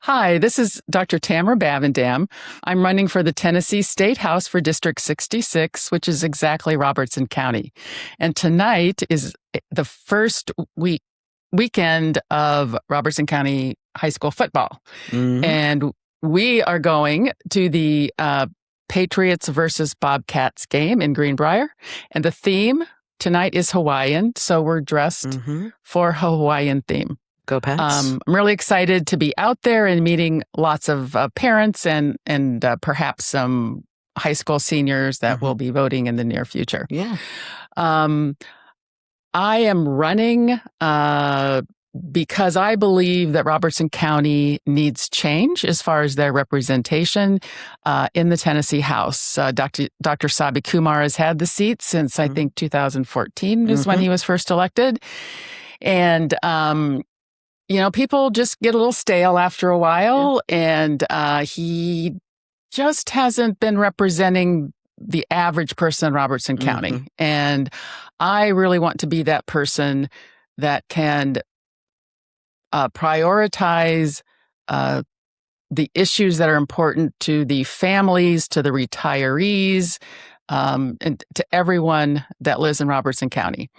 Hi, this is Dr. Tamara Bavendam. I'm running for the Tennessee State House for District 66, which is exactly Robertson County. And tonight is the first weekend of Robertson County high school football. And we are going to the Patriots versus Bobcats game in Greenbrier. And the theme tonight is Hawaiian, so we're dressed for Hawaiian theme. Go Pats. I'm really excited to be out there and meeting lots of parents and perhaps some high school seniors that will be voting in the near future. Yeah. I am running because I believe that Robertson County needs change as far as their representation in the Tennessee House. Dr. Sabi Kumar has had the seat since I think 2014 is when he was first elected. And people just get a little stale after a while, and he just hasn't been representing the average person in Robertson County. And I really want to be that person that can prioritize the issues that are important to the families, to the retirees, and to everyone that lives in Robertson County.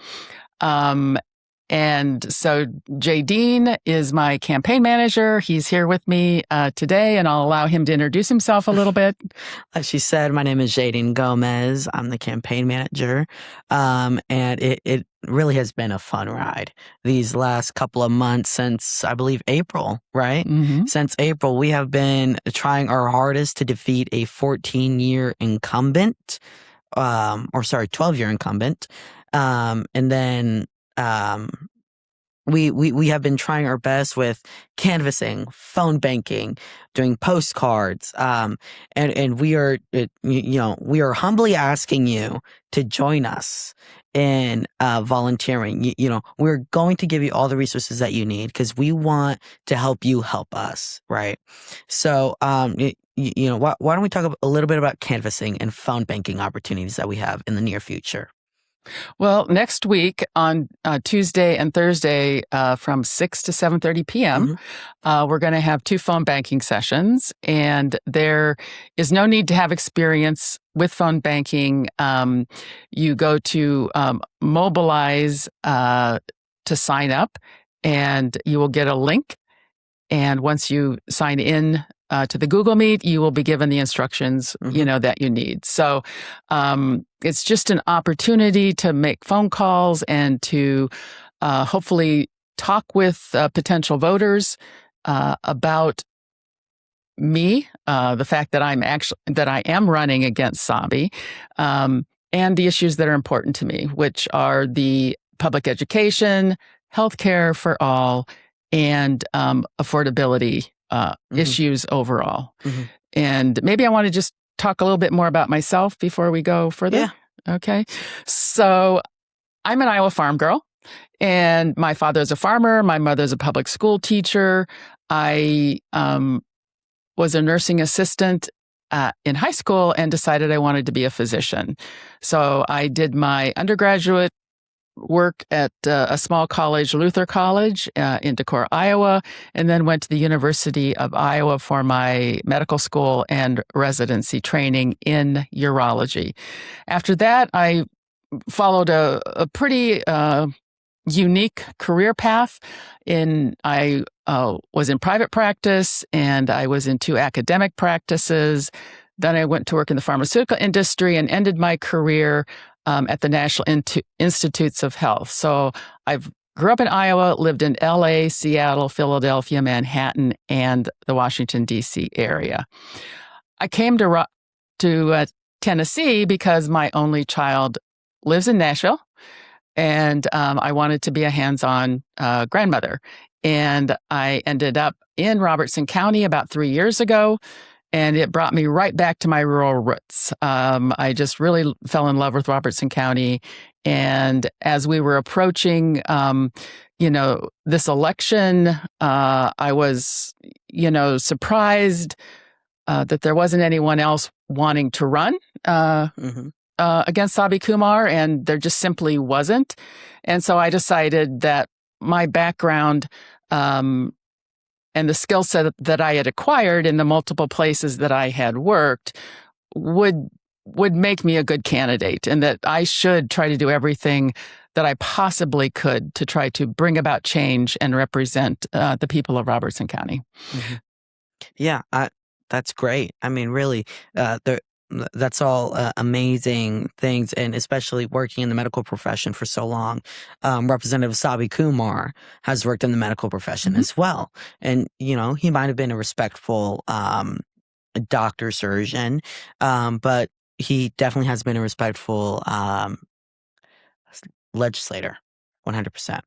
And so Jaydeen is my campaign manager. He's here with me today, and I'll allow him to introduce himself a little bit. As she said, my name is Jaydeen Gomez. I'm the campaign manager. And it really has been a fun ride these last couple of months since, I believe, April, right? Since April, we have been trying our hardest to defeat a 14-year incumbent, 12-year incumbent. And then we have been trying our best with canvassing, phone banking, doing postcards, and we are humbly asking you to join us in volunteering. We're going to give you all the resources that you need because we want to help you help us, right? So, why don't we talk a little bit about canvassing and phone banking opportunities that we have in the near future? Well, next week on Tuesday and Thursday from 6 to 7:30 p.m., we're going to have 2 phone banking sessions, and there is no need to have experience with phone banking. You go to Mobilize to sign up, and you will get a link. And once you sign in to the Google Meet, you will be given the instructions, that you need. So it's just an opportunity to make phone calls and to hopefully talk with potential voters about me, the fact that I am running against Sabi, and the issues that are important to me, which are the public education, healthcare for all, and affordability issues overall. And maybe I want to just talk a little bit more about myself before we go further. Yeah. Okay. So I'm an Iowa farm girl, and my father's a farmer. My mother's a public school teacher. I was a nursing assistant in high school and decided I wanted to be a physician. So I did my undergraduate work at a small college, Luther College, in Decorah, Iowa, and then went to the University of Iowa for my medical school and residency training in urology. After that, I followed a pretty unique career path. I was in private practice, and I was in 2 academic practices. Then I went to work in the pharmaceutical industry and ended my career at the National Institutes of Health. So I grew up in Iowa, lived in LA, Seattle, Philadelphia, Manhattan, and the Washington, D.C. area. I came to Tennessee because my only child lives in Nashville, and I wanted to be a hands-on grandmother. And I ended up in Robertson County about 3 years ago, and it brought me right back to my rural roots. I just really fell in love with Robertson County. And as we were approaching, this election, I was, surprised that there wasn't anyone else wanting to run against Sabi Kumar, and there just simply wasn't. And so I decided that my background and the skill set that I had acquired in the multiple places that I had worked would make me a good candidate, and that I should try to do everything that I possibly could to try to bring about change and represent the people of Robertson County. Mm-hmm. Yeah, that's great. I mean, really, that's all amazing things, and especially working in the medical profession for so long. Representative Sabi Kumar has worked in the medical profession as well, and he might have been a respectful doctor surgeon, but he definitely has been a respectful legislator, 100%.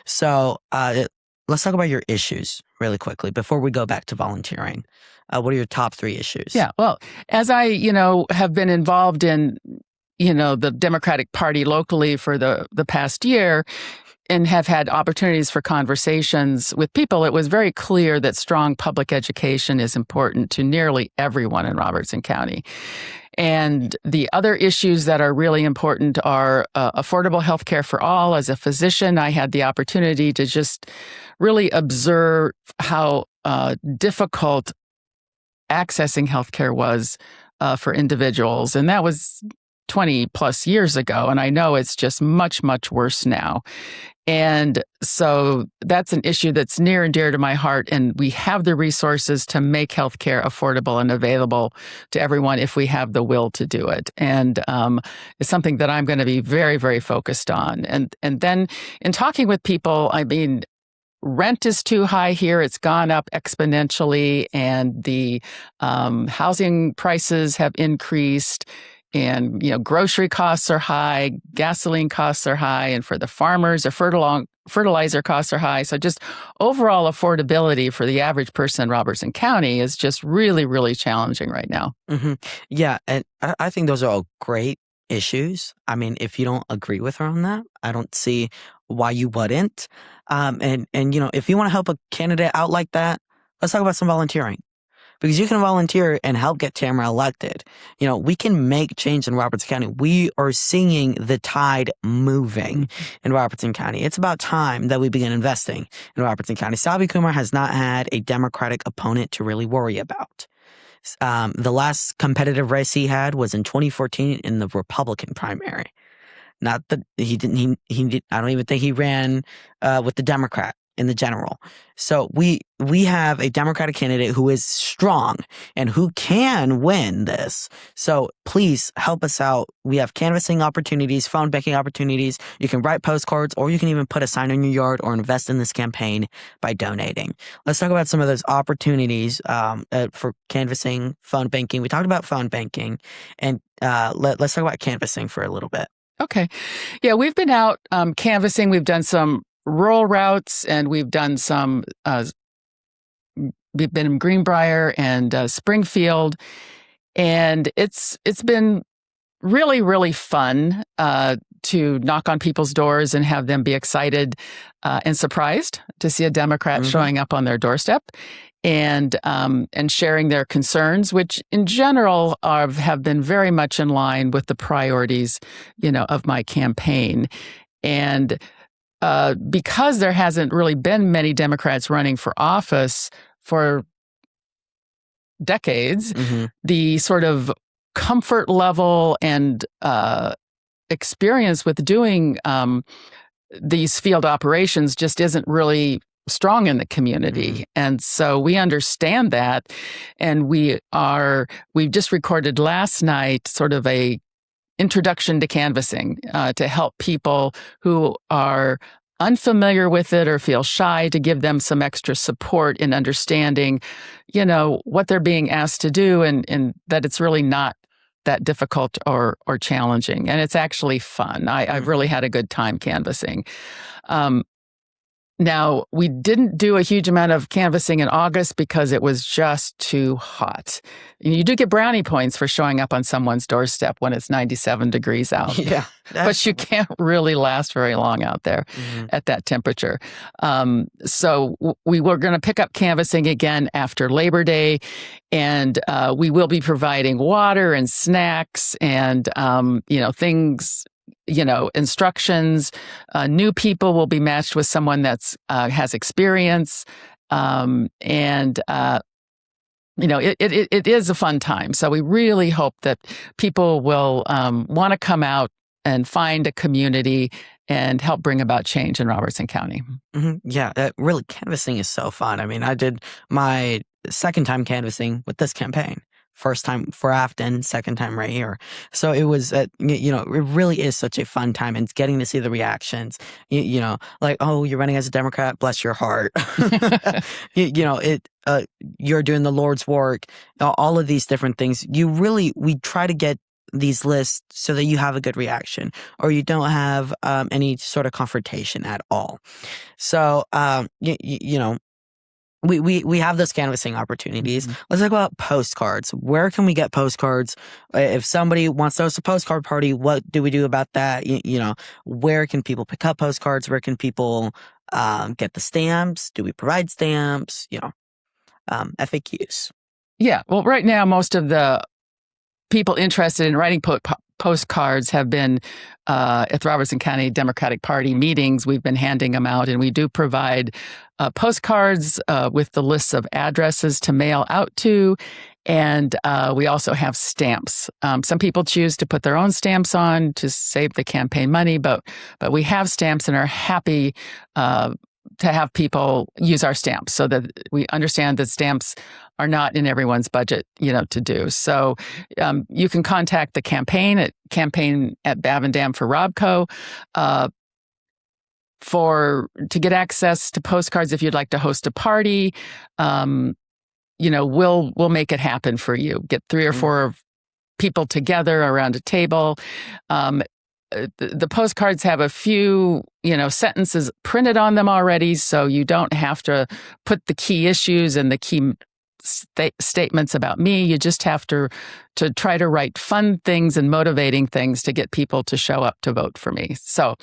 So let's talk about your issues really quickly before we go back to volunteering. What are your top 3 issues? Yeah, well, as I, have been involved in, the Democratic Party locally for the past year and have had opportunities for conversations with people, it was very clear that strong public education is important to nearly everyone in Robertson County. And the other issues that are really important are affordable health care for all. As a physician, I had the opportunity to just really observe how difficult accessing health care was for individuals. And that was 20 plus years ago. And I know it's just much, much worse now. And so that's an issue that's near and dear to my heart. And we have the resources to make healthcare affordable and available to everyone if we have the will to do it. And it's something that I'm going to be very, very focused on. And then in talking with people, I mean, rent is too high here. It's gone up exponentially, and the housing prices have increased. And, grocery costs are high, gasoline costs are high, and for the farmers, the fertilizer costs are high. So just overall affordability for the average person in Robertson County is just really, really challenging right now. Mm-hmm. Yeah, and I think those are all great issues. I mean, if you don't agree with her on that, I don't see why you wouldn't. And if you want to help a candidate out like that, let's talk about some volunteering. Because you can volunteer and help get Tamara elected. We can make change in Robertson County. We are seeing the tide moving in Robertson County. It's about time that we begin investing in Robertson County. Sabi Kumar has not had a Democratic opponent to really worry about. The last competitive race he had was in 2014 in the Republican primary. Not that he didn't. I don't even think he ran with the Democrat in the general. So we have a Democratic candidate who is strong and who can win this. So please help us out. We have canvassing opportunities, phone banking opportunities. You can write postcards, or you can even put a sign in your yard or invest in this campaign by donating. Let's talk about some of those opportunities for canvassing, phone banking. We talked about phone banking, and let's talk about canvassing for a little bit. Okay. Yeah, we've been out canvassing. We've done some rural routes, and we've done some, we've been in Greenbrier and Springfield, and it's been really, really fun to knock on people's doors and have them be excited and surprised to see a Democrat showing up on their doorstep, and sharing their concerns, which in general have been very much in line with the priorities, of my campaign. And because there hasn't really been many Democrats running for office for decades, the sort of comfort level and experience with doing these field operations just isn't really strong in the community. And so we understand that. And we've just recorded last night sort of a introduction to canvassing to help people who are unfamiliar with it or feel shy, to give them some extra support in understanding, what they're being asked to do, and that it's really not that difficult or challenging. And it's actually fun. I've really had a good time canvassing. Now, we didn't do a huge amount of canvassing in August because it was just too hot. You do get brownie points for showing up on someone's doorstep when it's 97 degrees out. Yeah. But you can't really last very long out there at that temperature. So we were going to pick up canvassing again after Labor Day, and we will be providing water and snacks and, things, instructions. New people will be matched with someone that's has experience. And it is a fun time. So we really hope that people will want to come out and find a community and help bring about change in Robertson County. Yeah, really, canvassing is so fun. I mean, I did my second time canvassing with this campaign. First time for Afton, second time right here. So it was, it really is such a fun time, and getting to see the reactions. Like, oh, you're running as a Democrat, bless your heart. You're doing the Lord's work. All of these different things. We try to get these lists so that you have a good reaction, or you don't have any sort of confrontation at all. So, we have those canvassing opportunities. Let's talk about postcards. Where can we get postcards? If somebody wants to host a postcard party, what do we do about that? Where can people pick up postcards? Where can people get the stamps? Do we provide stamps? FAQs. Yeah. Well, right now, most of the people interested in writing postcards have been at the Robertson County Democratic Party meetings. We've been handing them out, and we do provide postcards with the lists of addresses to mail out to. And we also have stamps. Some people choose to put their own stamps on to save the campaign money, but we have stamps and are happy to have people use our stamps, so that we understand that stamps are not in everyone's budget, to do. So you can contact the campaign at Bavendam for Robco to get access to postcards. If you'd like to host a party, we'll make it happen for you. Get 3 or 4 people together around a table. The postcards have a few, sentences printed on them already, so you don't have to put the key issues and the key statements about me. You just have to try to write fun things and motivating things to get people to show up to vote for me. So,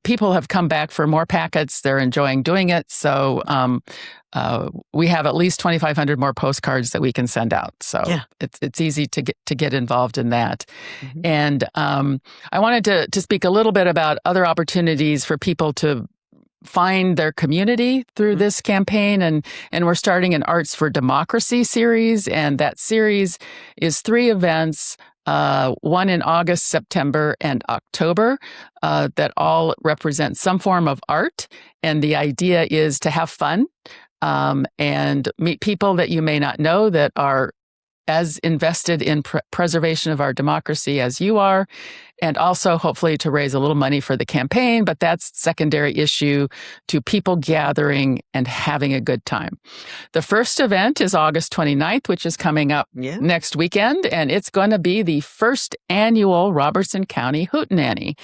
people have come back for more packets. They're enjoying doing it. So we have at least 2,500 more postcards that we can send out. So it's easy to get involved in that. And I wanted to speak a little bit about other opportunities for people to find their community through this campaign. And we're starting an Arts for Democracy series. And that series is 3 events, one in August, September, and October, that all represent some form of art. And the idea is to have fun and meet people that you may not know that are as invested in preservation of our democracy as you are, and also hopefully to raise a little money for the campaign. But that's secondary issue to people gathering and having a good time. The first event is August 29th, which is coming up next weekend, and it's going to be the first annual Robertson County Hootenanny.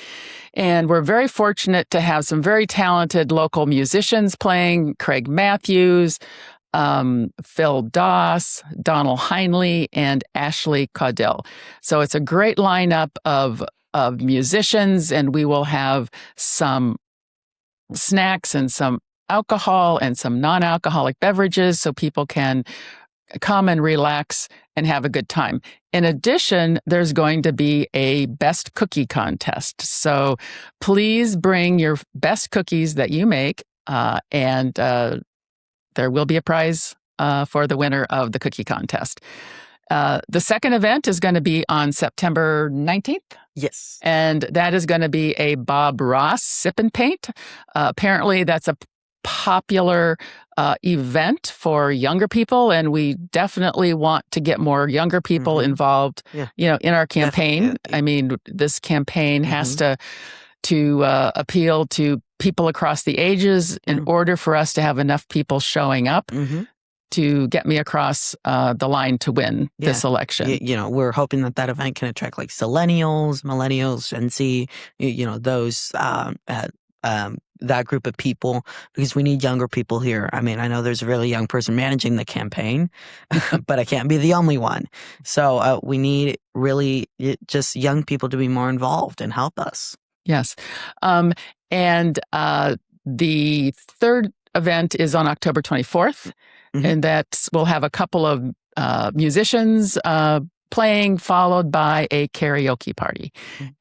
And we're very fortunate to have some very talented local musicians playing: Craig Matthews, Phil Doss, Donald Heinley, and Ashley Caudill. So it's a great lineup of musicians, and we will have some snacks and some alcohol and some non-alcoholic beverages so people can come and relax and have a good time. In addition, there's going to be a best cookie contest. So please bring your best cookies that you make, and there will be a prize for the winner of the cookie contest. The second event is going to be on September 19th. Yes. And that is going to be a Bob Ross Sip and Paint. Apparently, that's a popular event for younger people, and we definitely want to get more younger people involved, in our campaign. Definitely. I mean, this campaign has to appeal to people across the ages in order for us to have enough people showing up to get me across the line to win this election. We're hoping that event can attract like millennials, Gen Z, those that group of people, because we need younger people here. I mean, I know there's a really young person managing the campaign, but I can't be the only one. So we need really just young people to be more involved and help us. Yes. And the third event is on October 24th, and we'll have a couple of musicians playing, followed by a karaoke party.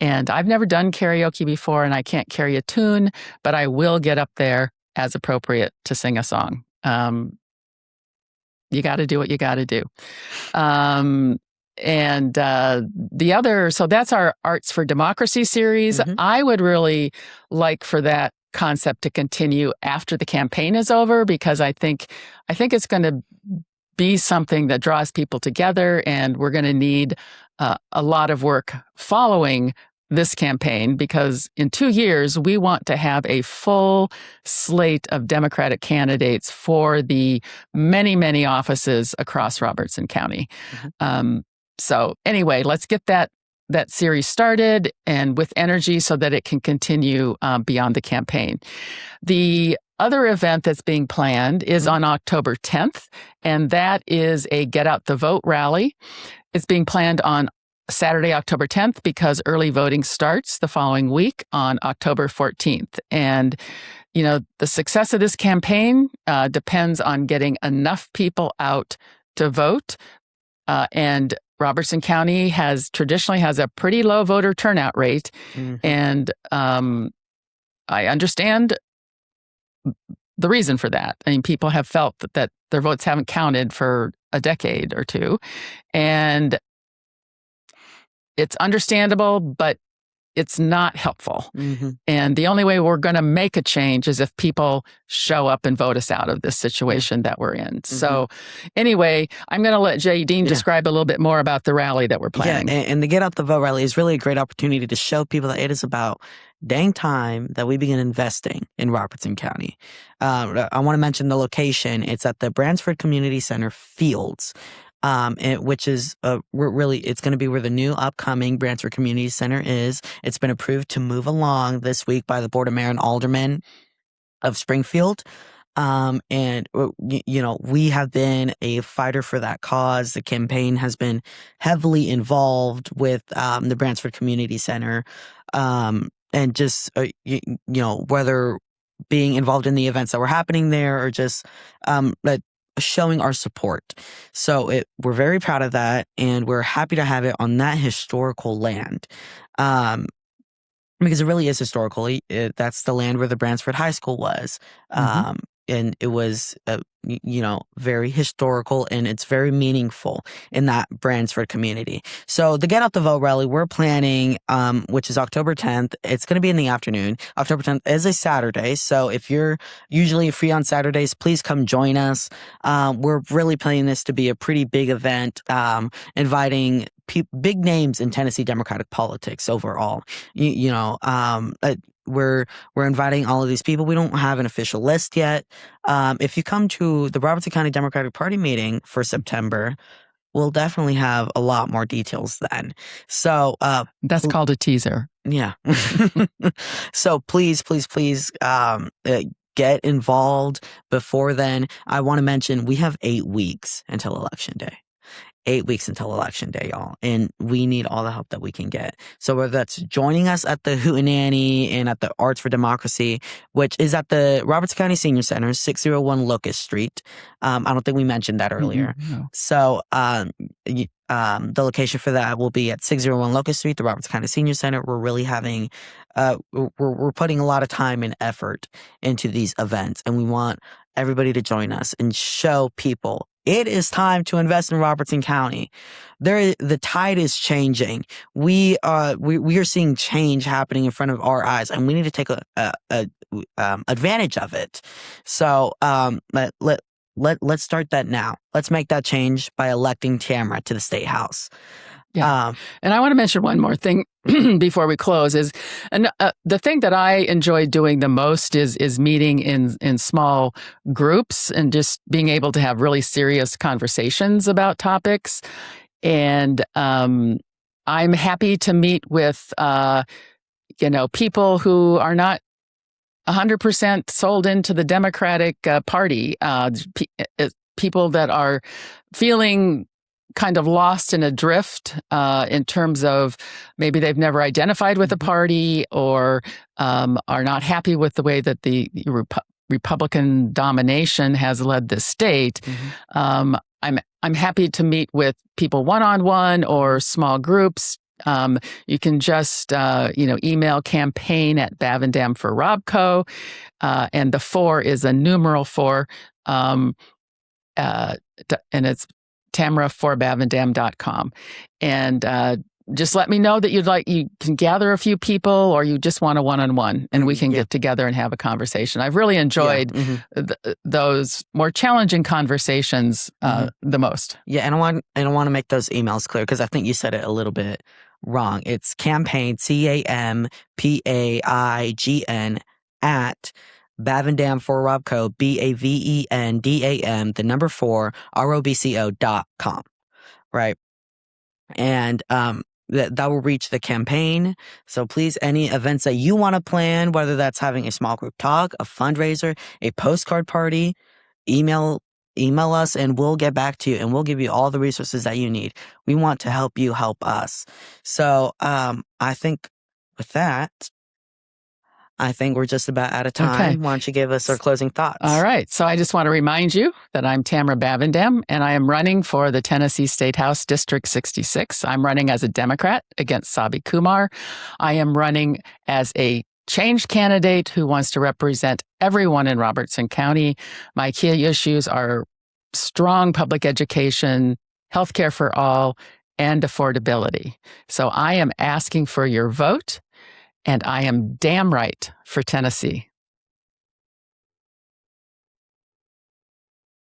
And I've never done karaoke before, and I can't carry a tune, but I will get up there as appropriate to sing a song. You got to do what you got to do. And the other, so that's our Arts for Democracy series. Mhm. I would really like for that concept to continue after the campaign is over, because I think it's going to be something that draws people together, and we're going to need a lot of work following this campaign, because in 2 years, we want to have a full slate of Democratic candidates for the many, many offices across Robertson County. So anyway, let's get that series started and with energy so that it can continue beyond the campaign. The other event that's being planned is on October 10th, and that is a Get Out the Vote rally. It's being planned on Saturday, October 10th, because early voting starts the following week on October 14th. And, you know, the success of this campaign depends on getting enough people out to vote. And Robertson County traditionally has a pretty low voter turnout rate. And I understand the reason for that. I mean, people have felt that their votes haven't counted for a decade or two. And it's understandable, but it's not helpful. And the only way we're going to make a change is if people show up and vote us out of this situation that we're in. So anyway, I'm going to let Jaydeen describe a little bit more about the rally that we're planning. Yeah, and the Get Out the Vote rally is really a great opportunity to show people that it is about dang time that we begin investing in Robertson County. I want to mention the location. It's at the Bransford Community Center Fields. Which is it's going to be where the new upcoming Bransford Community Center is. It's been approved to move along this week by the Board of Mayor and Aldermen of Springfield. And you know, we have been a fighter for that cause. The campaign has been heavily involved with the Bransford Community Center, and just you know, whether being involved in the events that were happening there or just showing our support. So we're very proud of that, and we're happy to have it on that historical land. Because it really is historical. That's the land where the Bransford High School was. And it was, you know, very historical, and it's very meaningful in that Bransford community. So the Get Out the Vote rally we're planning, which is October 10th, it's going to be in the afternoon. October 10th is a Saturday. So if you're usually free on Saturdays, please come join us. We're really planning this to be a pretty big event, inviting big names in Tennessee Democratic politics overall. We're inviting all of these people. We don't have an official list yet. If you come to the Robertson County Democratic Party meeting for September, we'll definitely have a lot more details then. So that's called a teaser. Yeah. So please, get involved before then. I want to mention we have 8 weeks until Election Day. 8 weeks until Election Day, y'all. And we need all the help that we can get. So whether that's joining us at the Hootenanny and at the Arts for Democracy, which is at the Robertson County Senior Center, 601 Locust Street. I don't think we mentioned that earlier. No. So the location for that will be at 601 Locust Street, the Robertson County Senior Center. We're really having, we're putting a lot of time and effort into these events, and we want everybody to join us and show people it is time to invest in Robertson County. The tide is changing. We are seeing change happening in front of our eyes, and we need to take advantage of it. So let's start that now. Let's make that change by electing Tamara to the State House. Yeah. And I want to mention one more thing before we close is, and the thing that I enjoy doing the most is meeting in small groups and just being able to have really serious conversations about topics. And I'm happy to meet with, people who are not 100% sold into the Democratic Party, people that are feeling kind of lost in a drift in terms of maybe they've never identified with a party or are not happy with the way that the Republican domination has led the state. I'm happy to meet with people one-on-one or small groups You can just, email campaign@Bavendam for Robco. And the 4 is a numeral 4. And it's Tamara4Bavendam.com. And just let me know that you can gather a few people, or you just want a one-on-one, and we can get together and have a conversation. I've really enjoyed those more challenging conversations the most. Yeah, and I want to make those emails clear, because I think you said it a little bit wrong. It's campaign, CAMPAIGN, at Bavendam for Robco, BAVENDAM, the number 4, ROBCO.com. Right. And that will reach the campaign. So please, any events that you want to plan, whether that's having a small group talk, a fundraiser, a postcard party, email us, and we'll get back to you, and we'll give you all the resources that you need. We want to help you help us. So I think with that, we're just about out of time. Okay. Why don't you give us our closing thoughts? All right. So I just want to remind you that I'm Tamara Bavendam, and I am running for the Tennessee State House District 66. I'm running as a Democrat against Sabi Kumar. I am running as a change candidate who wants to represent everyone in Robertson County. My key issues are strong public education, healthcare for all, and affordability. So I am asking for your vote, and I am damn right for Tennessee.